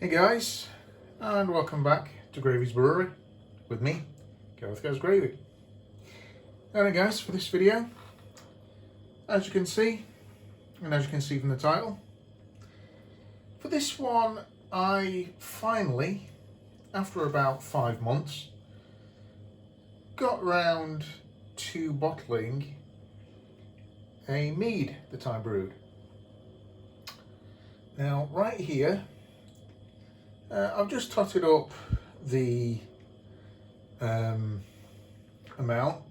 Hey guys, and welcome back to Gravey's Brewery with me, Gareth Goes Gravy. Alright guys, for this video, as you can see, and as you can see from the title, for this one I finally, after about 5 months, got round to bottling a mead that I brewed. Now right here, I've just totted up the amount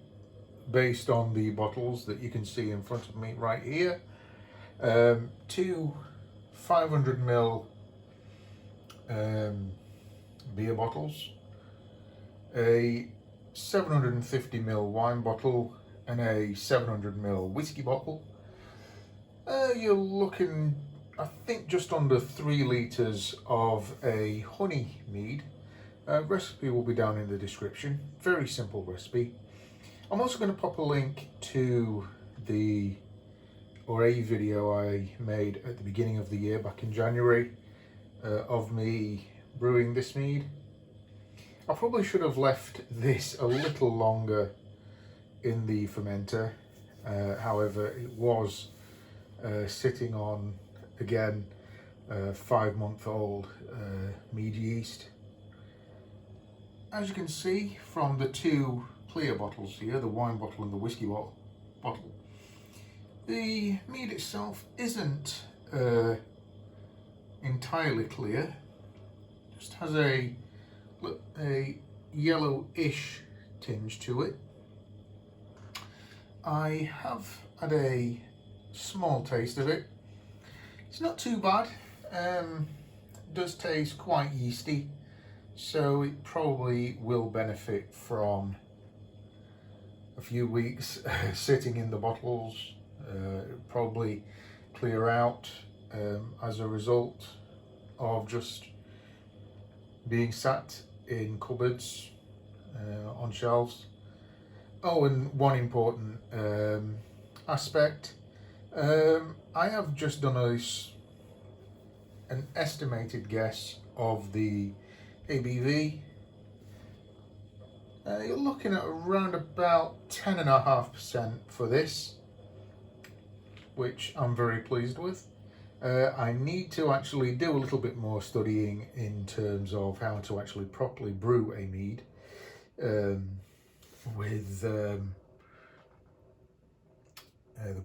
based on the bottles that you can see in front of me right here. 2 500ml beer bottles, a 750ml wine bottle, and a 700ml whiskey bottle. You're looking, I think, just under 3 litres of a honey mead. Recipe will be down in the description. Very simple recipe. I'm also going to pop a link to a video I made at the beginning of the year, back in January, of me brewing this mead. I probably should have left this a little longer in the fermenter. However, it was sitting on, again, 5-month-old mead yeast. As you can see from the 2 clear bottles here, the wine bottle and the whiskey bottle, the mead itself isn't entirely clear. Just has a yellowish tinge to it. I have had a small taste of it. It's not too bad. It does taste quite yeasty, so it probably will benefit from a few weeks sitting in the bottles. Probably clear out as a result of just being sat in cupboards, on shelves. Oh, and one important aspect. I have just done an estimated guess of the ABV. You're looking at around about 10.5% for this, which I'm very pleased with. I need to actually do a little bit more studying in terms of how to actually properly brew a mead with the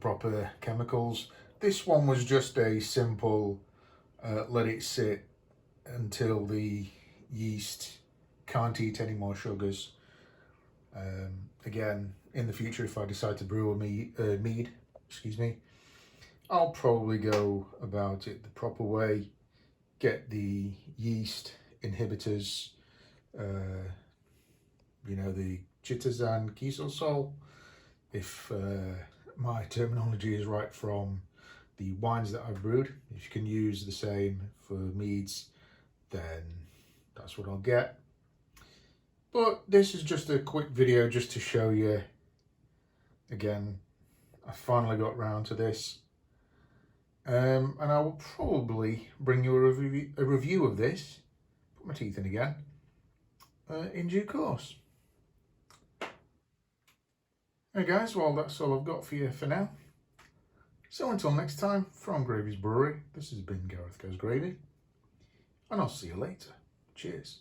proper chemicals. This one was just a simple let it sit until the yeast can't eat any more sugars. Again, in the future, if I decide to brew a mead, I'll probably go about it the proper way, get the yeast inhibitors, the chitosan kisosol, if my terminology is right, from the wines that I've brewed. If you can use the same for meads, then that's what I'll get. But this is just a quick video just to show you, again, I finally got round to this. And I will probably bring you a review of this, put my teeth in again, in due course. Hey guys, well, that's all I've got for you for now. So until next time, from Gravey's Brewery, this has been Gareth Goes Gravy, and I'll see you later. Cheers.